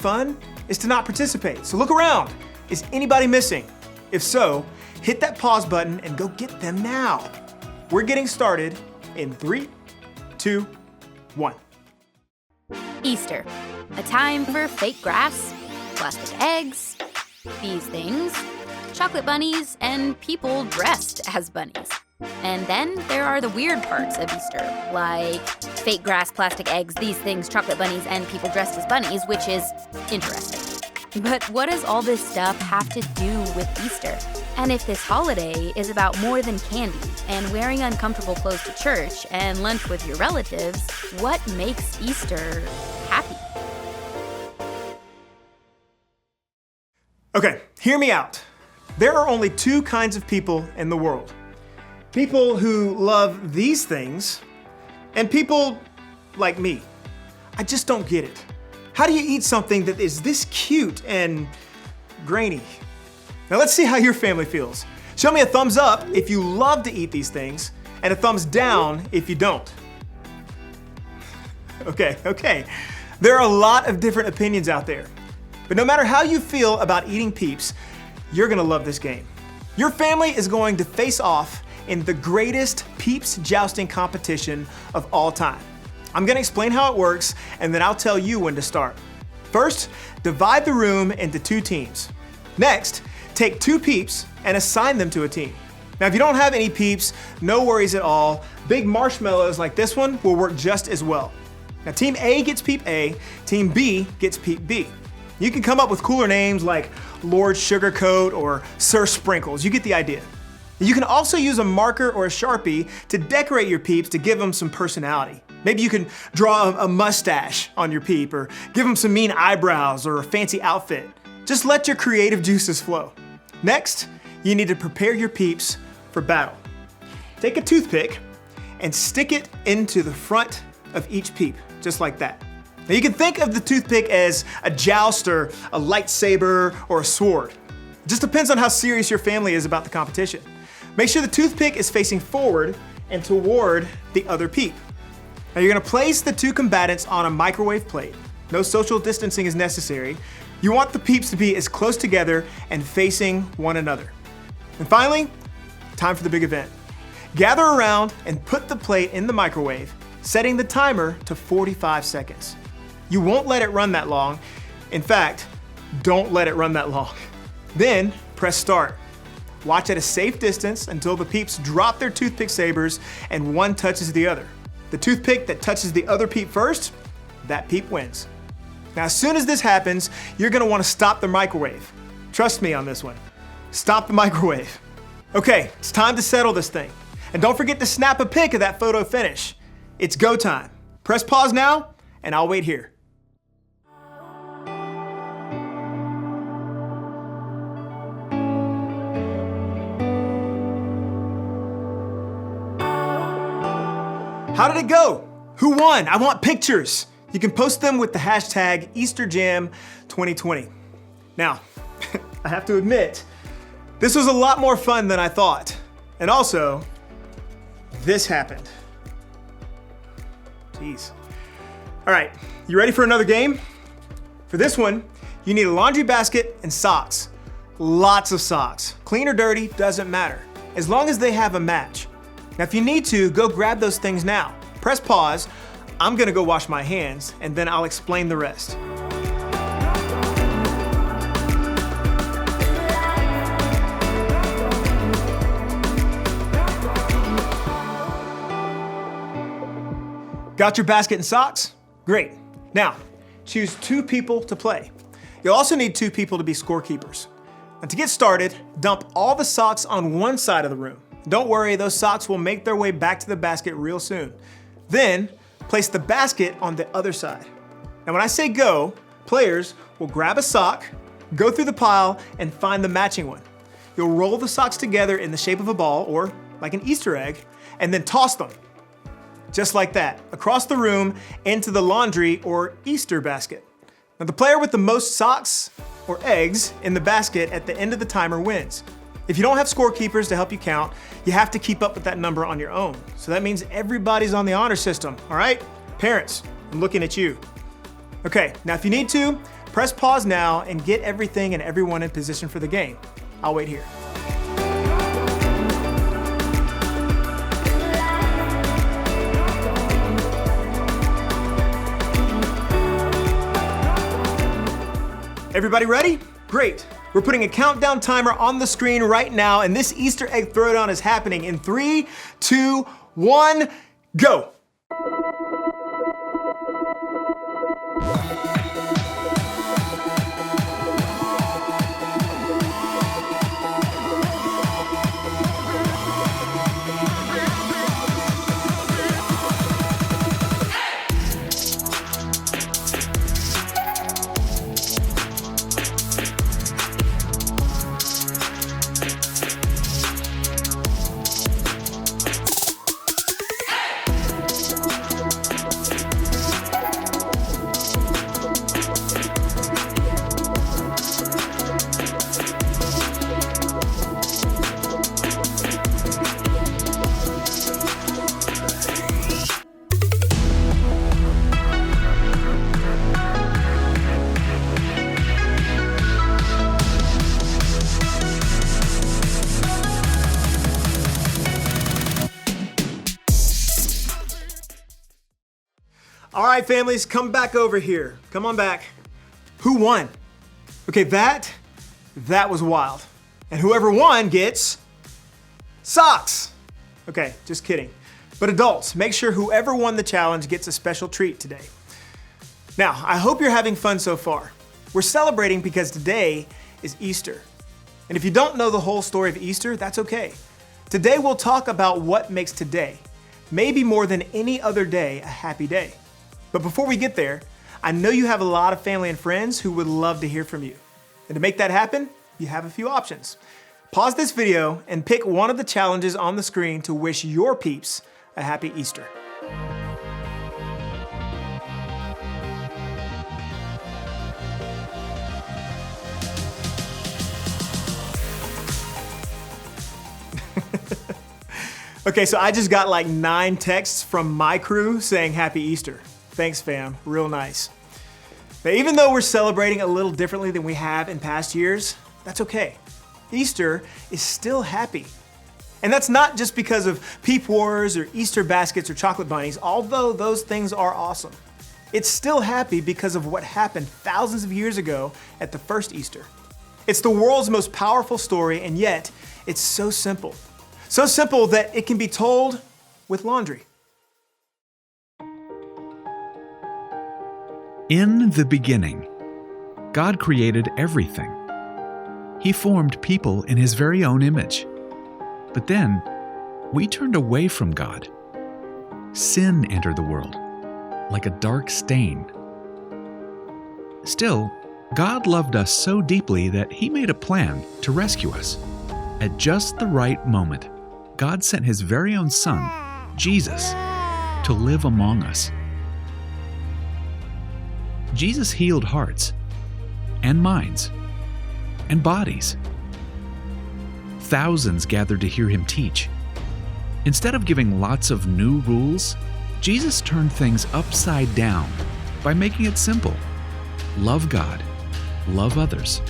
fun is to not participate. So look around. Is anybody missing? If so, hit that pause button and go get them now. We're getting started in 3, 2, 1. Easter, a time for fake grass, plastic eggs, these things, chocolate bunnies, and people dressed as bunnies. And then there are the weird parts of Easter, like fake grass, plastic eggs, these things, chocolate bunnies, and people dressed as bunnies, which is interesting. But what does all this stuff have to do with Easter? And if this holiday is about more than candy and wearing uncomfortable clothes to church and lunch with your relatives, what makes Easter happy? Okay, hear me out. There are only two kinds of people in the world. People who love these things and people like me. I just don't get it. How do you eat something that is this cute and grainy? Now let's see how your family feels. Show me a thumbs up if you love to eat these things and a thumbs down if you don't. Okay. There are a lot of different opinions out there. But no matter how you feel about eating Peeps, you're gonna love this game. Your family is going to face off in the greatest Peeps jousting competition of all time. I'm gonna explain how it works, and then I'll tell you when to start. First, divide the room into 2 teams. Next, take 2 Peeps and assign them to a team. Now, if you don't have any Peeps, no worries at all. Big marshmallows like this one will work just as well. Now, Team A gets Peep A, Team B gets Peep B. You can come up with cooler names like Lord Sugarcoat or Sir Sprinkles. You get the idea. You can also use a marker or a Sharpie to decorate your Peeps to give them some personality. Maybe you can draw a mustache on your Peep or give them some mean eyebrows or a fancy outfit. Just let your creative juices flow. Next, you need to prepare your Peeps for battle. Take a toothpick and stick it into the front of each Peep, just like that. Now you can think of the toothpick as a joust or a lightsaber or a sword. It just depends on how serious your family is about the competition. Make sure the toothpick is facing forward and toward the other Peep. Now you're gonna place the 2 combatants on a microwave plate. No social distancing is necessary. You want the Peeps to be as close together and facing one another. And finally, time for the big event. Gather around and put the plate in the microwave, setting the timer to 45 seconds. You won't let it run that long. In fact, don't let it run that long. Then press start. Watch at a safe distance until the Peeps drop their toothpick sabers and one touches the other. The toothpick that touches the other Peep first, that Peep wins. Now, as soon as this happens, you're gonna wanna stop the microwave. Trust me on this one. Stop the microwave. Okay, it's time to settle this thing. And don't forget to snap a pic of that photo finish. It's go time. Press pause now, and I'll wait here. How did it go? Who won? I want pictures. You can post them with the hashtag EasterJam2020. Now, I have to admit, this was a lot more fun than I thought. And also, this happened. Jeez. All right, you ready for another game? For this one, you need a laundry basket and socks. Lots of socks. Clean or dirty, doesn't matter, as long as they have a match. Now, if you need to, go grab those things now. Press pause. I'm gonna go wash my hands, and then I'll explain the rest. Got your basket and socks? Great. Now, choose 2 people to play. You'll also need 2 people to be scorekeepers. Now, to get started, dump all the socks on one side of the room. Don't worry, those socks will make their way back to the basket real soon. Then, place the basket on the other side. Now when I say go, players will grab a sock, go through the pile, and find the matching one. You'll roll the socks together in the shape of a ball, or like an Easter egg, and then toss them. Just like that, across the room into the laundry or Easter basket. Now the player with the most socks or eggs in the basket at the end of the timer wins. If you don't have scorekeepers to help you count, you have to keep up with that number on your own. So that means everybody's on the honor system, all right? Parents, I'm looking at you. Okay, now if you need to, Press pause now and get everything and everyone in position for the game. I'll wait here. Everybody ready? Great. We're putting a countdown timer on the screen right now, and this Easter egg throwdown is happening in 3, 2, 1, go. All right, families, come back over here. Come on back. Who won? Okay, that was wild. And whoever won gets socks. Okay, just kidding. But adults, make sure whoever won the challenge gets a special treat today. Now, I hope you're having fun so far. We're celebrating because today is Easter. And if you don't know the whole story of Easter, that's okay. Today we'll talk about what makes today, maybe more than any other day, a happy day. But before we get there, I know you have a lot of family and friends who would love to hear from you. And to make that happen, you have a few options. Pause this video and pick one of the challenges on the screen to wish your peeps a happy Easter. Okay, so I just got like 9 texts from my crew saying happy Easter. Thanks, fam. Real nice. Now, even though we're celebrating a little differently than we have in past years, that's okay. Easter is still happy. And that's not just because of peep wars or Easter baskets or chocolate bunnies, although those things are awesome. It's still happy because of what happened thousands of years ago at the first Easter. It's the world's most powerful story, and yet it's so simple. So simple that it can be told with laundry. In the beginning, God created everything. He formed people in His very own image. But then, we turned away from God. Sin entered the world, like a dark stain. Still, God loved us so deeply that He made a plan to rescue us. At just the right moment, God sent His very own Son, Jesus, to live among us. Jesus healed hearts and minds and bodies. Thousands gathered to hear Him teach. Instead of giving lots of new rules, Jesus turned things upside down by making it simple. Love God, love others.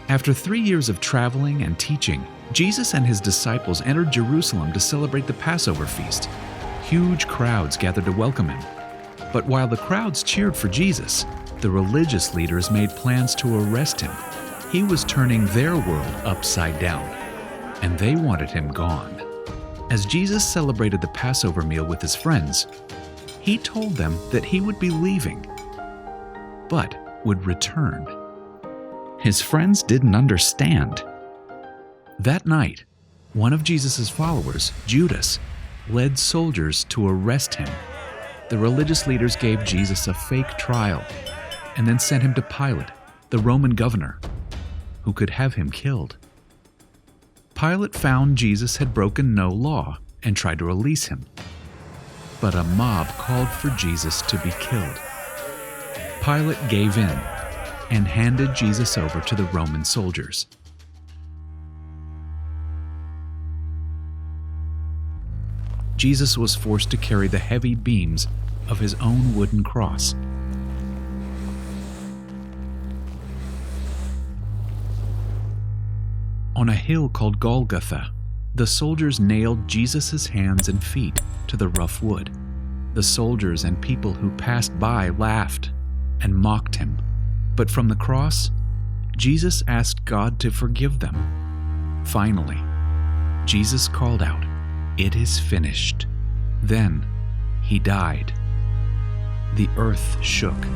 After 3 years of traveling and teaching, Jesus and His disciples entered Jerusalem to celebrate the Passover feast. Huge crowds gathered to welcome Him. But while the crowds cheered for Jesus, the religious leaders made plans to arrest Him. He was turning their world upside down, and they wanted Him gone. As Jesus celebrated the Passover meal with His friends, He told them that He would be leaving, but would return. His friends didn't understand. That night, one of Jesus' followers, Judas, led soldiers to arrest Him. The religious leaders gave Jesus a fake trial and then sent Him to Pilate, the Roman governor, who could have Him killed. Pilate found Jesus had broken no law and tried to release Him. But a mob called for Jesus to be killed. Pilate gave in and handed Jesus over to the Roman soldiers. Jesus was forced to carry the heavy beams of His own wooden cross. On a hill called Golgotha, the soldiers nailed Jesus' hands and feet to the rough wood. The soldiers and people who passed by laughed and mocked him. But from the cross, Jesus asked God to forgive them. Finally, Jesus called out, "It is finished." Then he died. The earth shook.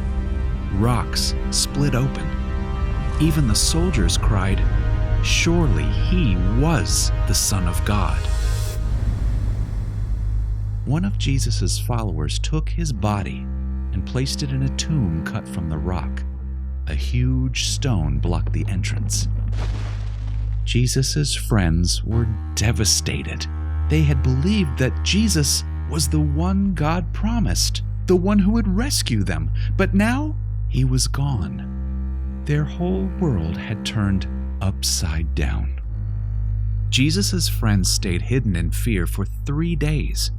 Rocks split open. Even the soldiers cried, "Surely he was the Son of God." One of Jesus' followers took his body and placed it in a tomb cut from the rock. A huge stone blocked the entrance. Jesus' friends were devastated. They had believed that Jesus was the one God promised, the one who would rescue them, but now he was gone. Their whole world had turned upside down. Jesus' friends stayed hidden in fear for 3 days.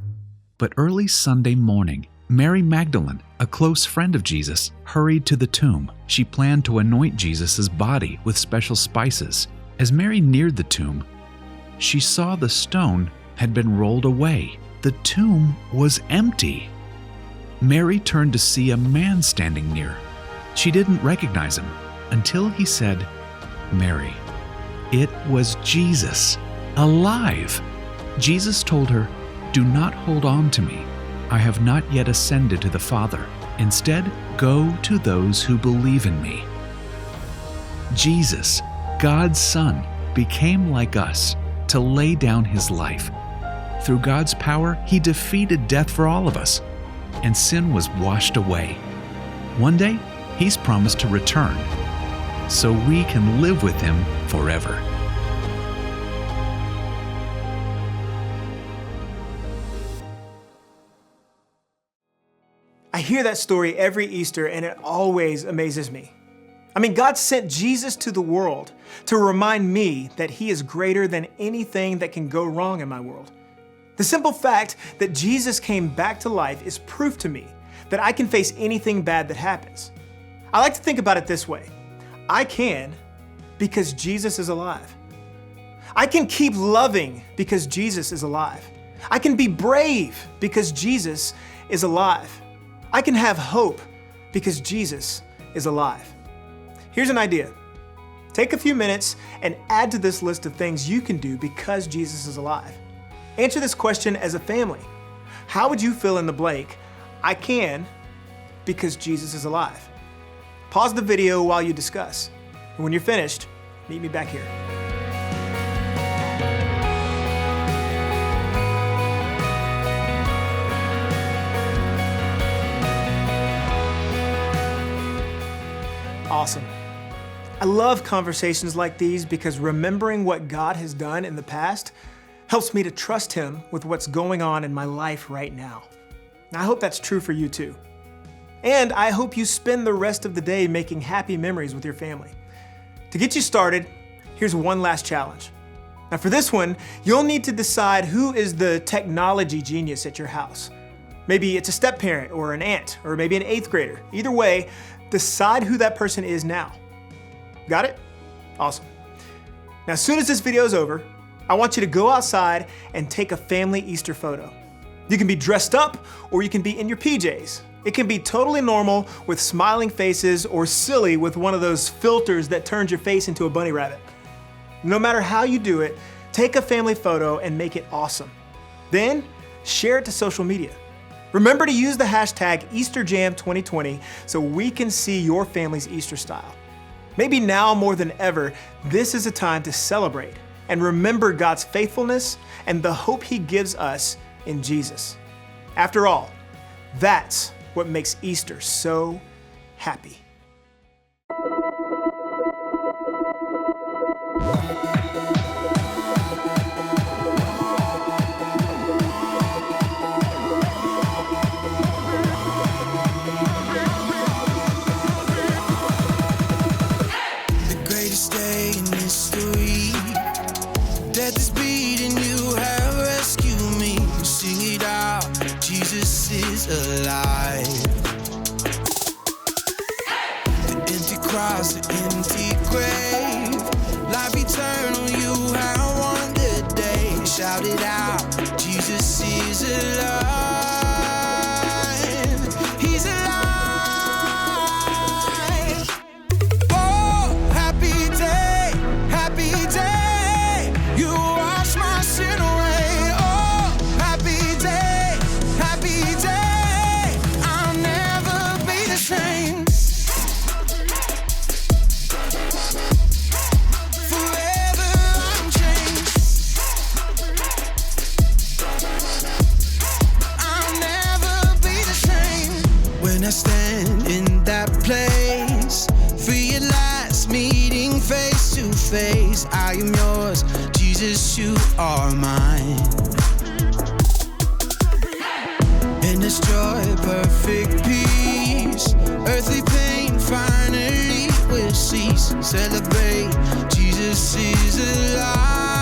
But early Sunday morning, Mary Magdalene, a close friend of Jesus, hurried to the tomb. She planned to anoint Jesus' body with special spices. As Mary neared the tomb, she saw the stone had been rolled away. The tomb was empty. Mary turned to see a man standing near. She didn't recognize him until he said, "Mary." It was Jesus, alive. Jesus told her, "Do not hold on to me. I have not yet ascended to the Father. Instead, go to those who believe in me." Jesus, God's Son, became like us to lay down his life. Through God's power, he defeated death for all of us, and sin was washed away. One day, he's promised to return, so we can live with him forever. I hear that story every Easter and it always amazes me. I mean, God sent Jesus to the world to remind me that he is greater than anything that can go wrong in my world. The simple fact that Jesus came back to life is proof to me that I can face anything bad that happens. I like to think about it this way. I can because Jesus is alive. I can keep loving because Jesus is alive. I can be brave because Jesus is alive. I can have hope because Jesus is alive. Here's an idea. Take a few minutes and add to this list of things you can do because Jesus is alive. Answer this question as a family. How would you fill in the blank? I can because Jesus is alive. Pause the video while you discuss. And when you're finished, meet me back here. Awesome. I love conversations like these because remembering what God has done in the past helps me to trust him with what's going on in my life right now. And I hope that's true for you too. And I hope you spend the rest of the day making happy memories with your family. To get you started, here's one last challenge. Now for this one, you'll need to decide who is the technology genius at your house. Maybe it's a step-parent or an aunt, or maybe an 8th grader. Either way, decide who that person is now. Got it? Awesome. Now, as soon as this video is over, I want you to go outside and take a family Easter photo. You can be dressed up or you can be in your PJs. It can be totally normal with smiling faces or silly with one of those filters that turns your face into a bunny rabbit. No matter how you do it, take a family photo and make it awesome. Then share it to social media. Remember to use the hashtag EasterJam2020 so we can see your family's Easter style. Maybe now more than ever, this is a time to celebrate and remember God's faithfulness and the hope he gives us in Jesus. After all, that's what makes Easter so happy. Alive. The empty cross, the empty grave, life eternal, you is alive. He's alive. Oh, happy day, you wash my sin away. Oh, happy day, I'll never be the same. Forever I'm changed. I'll never be the same. When I stand in that place, realize meeting face to face, I am yours, Jesus, you are mine. In this joy, perfect peace, earthly pain finally will cease. Celebrate, Jesus is alive.